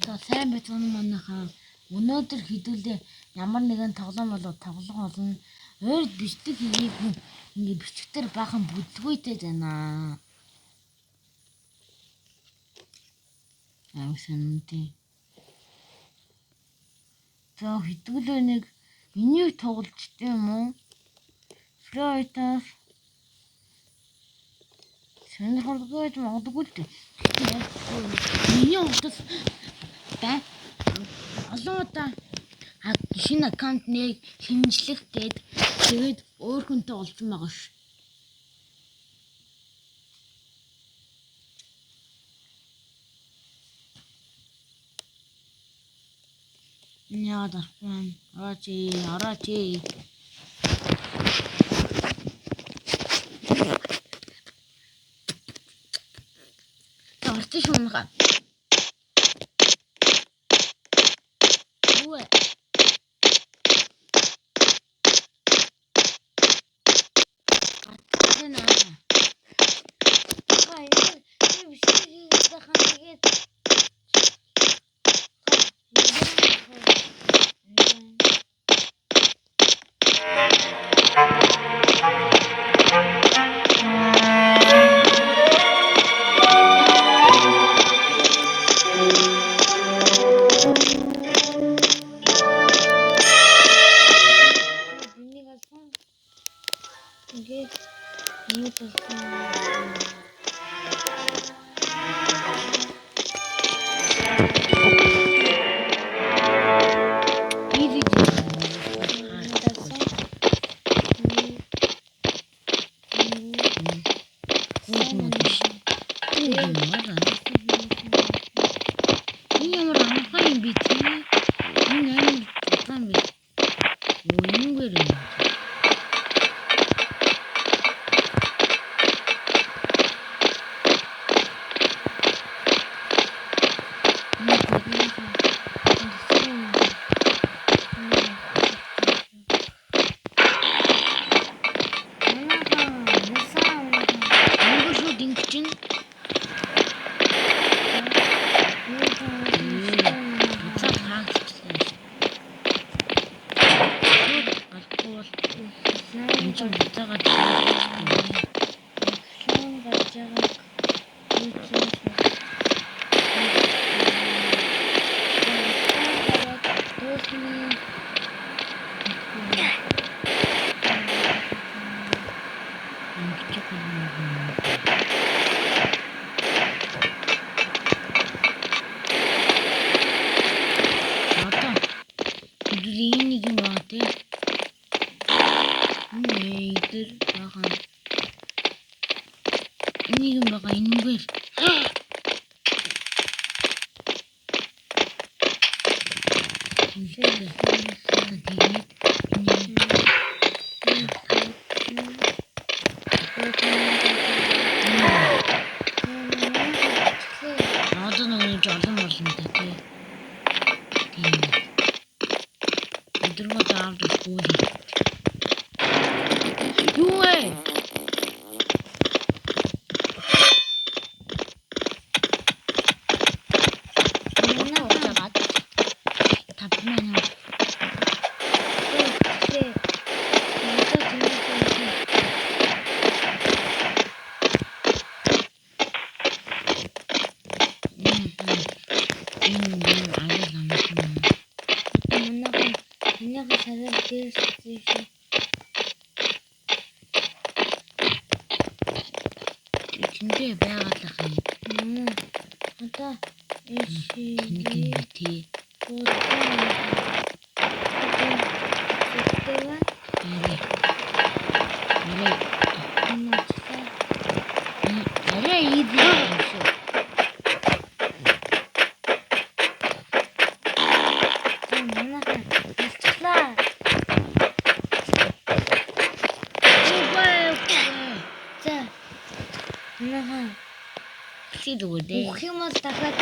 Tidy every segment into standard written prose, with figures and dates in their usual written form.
За сайн байцгаана манайхаа. Өнөөдөр хэдүүлээ ямар нэгэн тоглоом болоод тоглох болно. Ойр бичлэг хийгээгүй ингээ бичлэгтэр баахан бүдэлгүйтэй байна. Амсантай. За хэдүүлээ нэг энийг тоглож тийм үү? Флойтас сонирхолтой магадгүй л дээ. Миний хувьд бай олон удаа шинэ аккаунт нэг хэмжлэх гээд тэгээд өөр хүнтэй олсон байгаа ш. Яа даа. Араач. Орчих шунгаа. Ууе. Ух юм бол дахиад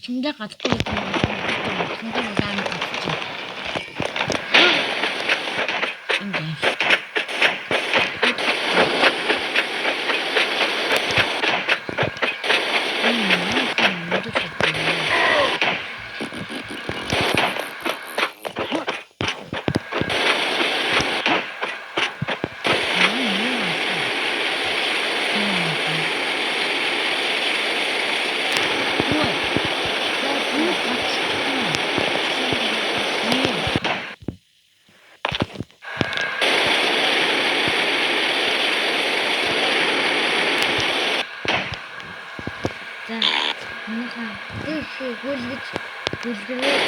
чимдээ гадахгүй байсан юм. Чимдээ сайн гадчих. Ингээд. Гүлгэрээ.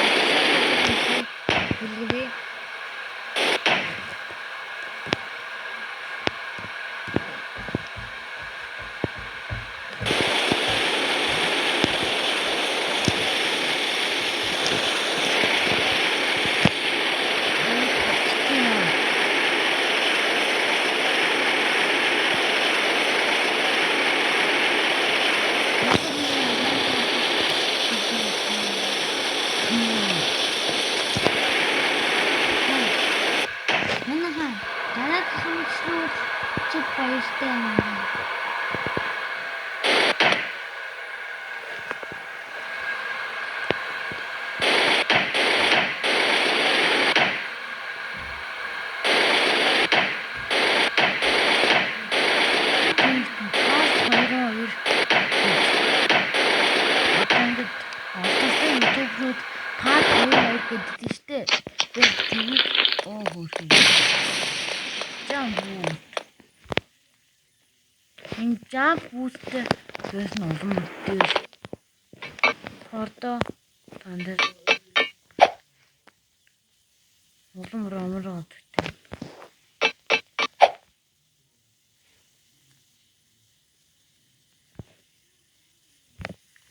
Дараагийн хэмжлүүд чи баяртай юм. Гэдэг штэ. Тэгээд хөөрхий. Жамбут. Энэ жамбут гэсэн улам дээр фото тандэр улам ромроод тэ.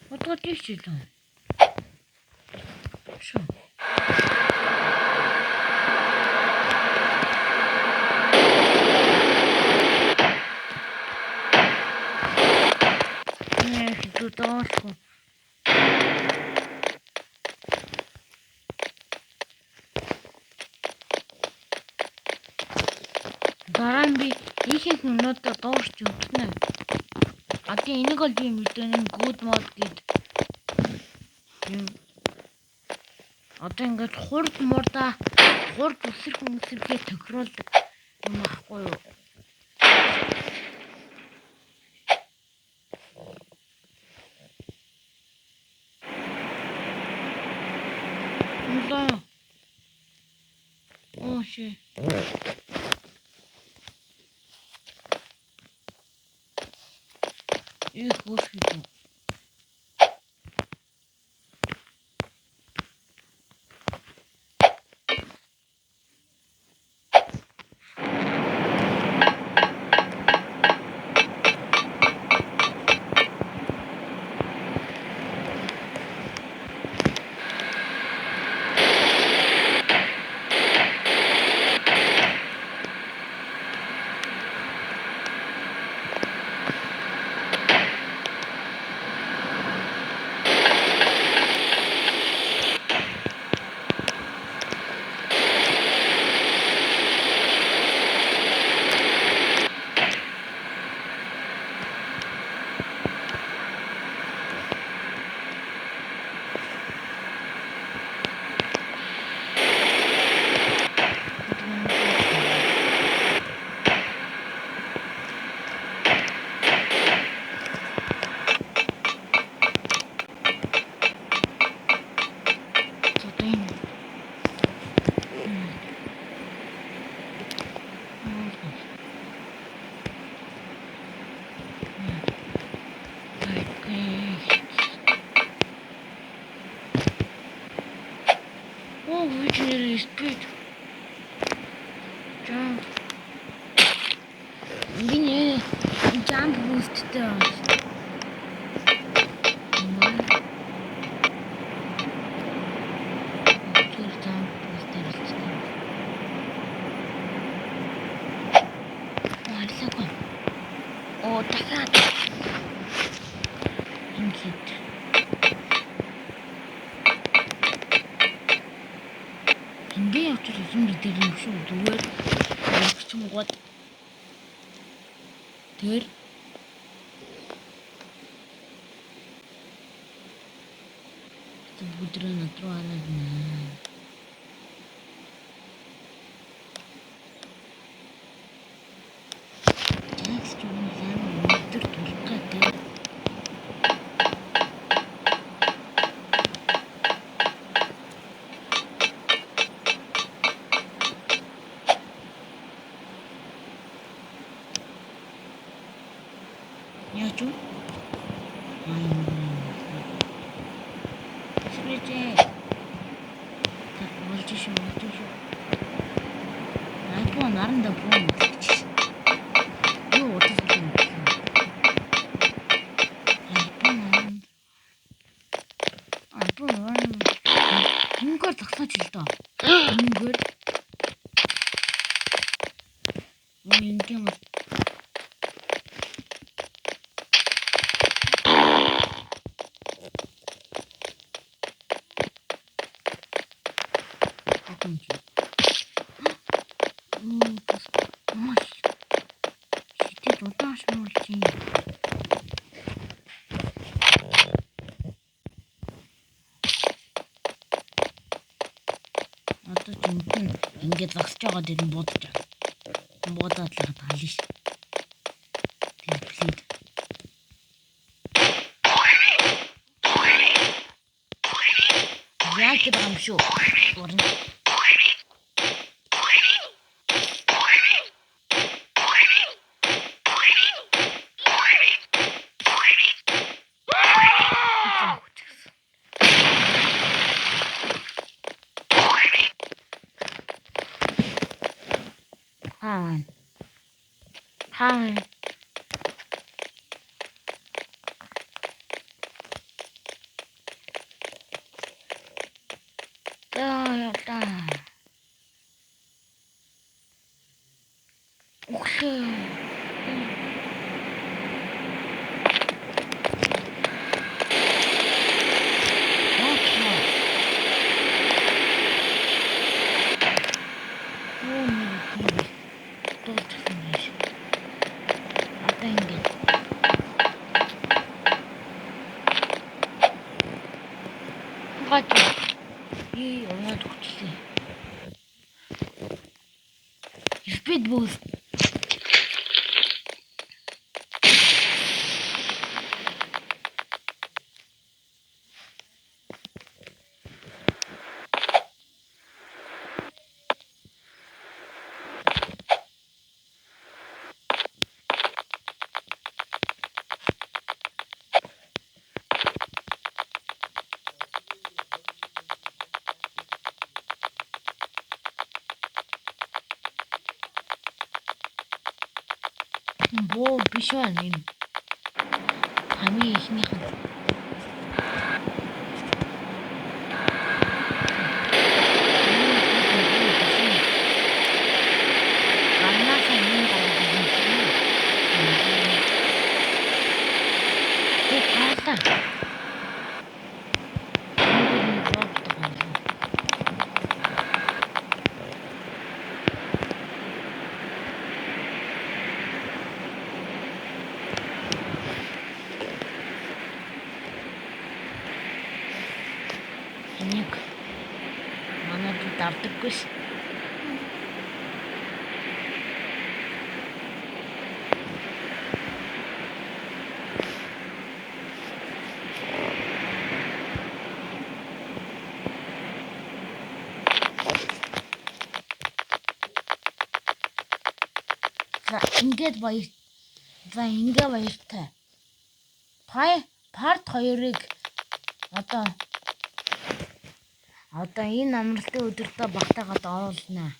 Фото тийчлээ. Шо. Туташку. Дараа нь би ихэнх юмнуудаа дуурч өгнө. Адын энийг ол би мэдэн good mod гэд. Одоо ингээд хурд үсрэх хүмүүсгээ тохируулдаг юм аахгүй юу? Oh shit. Их хөөрхий. Oh, which is good. Jump. Yine jump boost da. Oh, дахиад. Ингээд. очиж үзмэр дээр юм шүү зүгээр. Чимгууд тэр өдрөө над руу хараад наа. Такс чугун лам өдөр турхаа тэр яач вэ? Свэжээ. Так болж шүү. Айпон наранда буу. Юу утас юм. Айпон Хингэр зогсооч л доо. Хингэр. Минтэн одоо чинь ингээд зогсож байгаа дээр нь будаж байна. Будаад л хаална ш. Тэр плейд. Яг тийм юм шүү. Уран. Hi. Da. Okay. Яагаад хүчлээ. Speed boost. Боо биш байна энэ. Хамгийн ихнийх нь. Ганнасаа юм гараад ирсэн. Тэг хаалта. Энийг манайд дардаггүй ш. Ингээд баяртай. Part 2-ыг одоо энэ амралтын өдөртөө багтаагаад оруулнаа.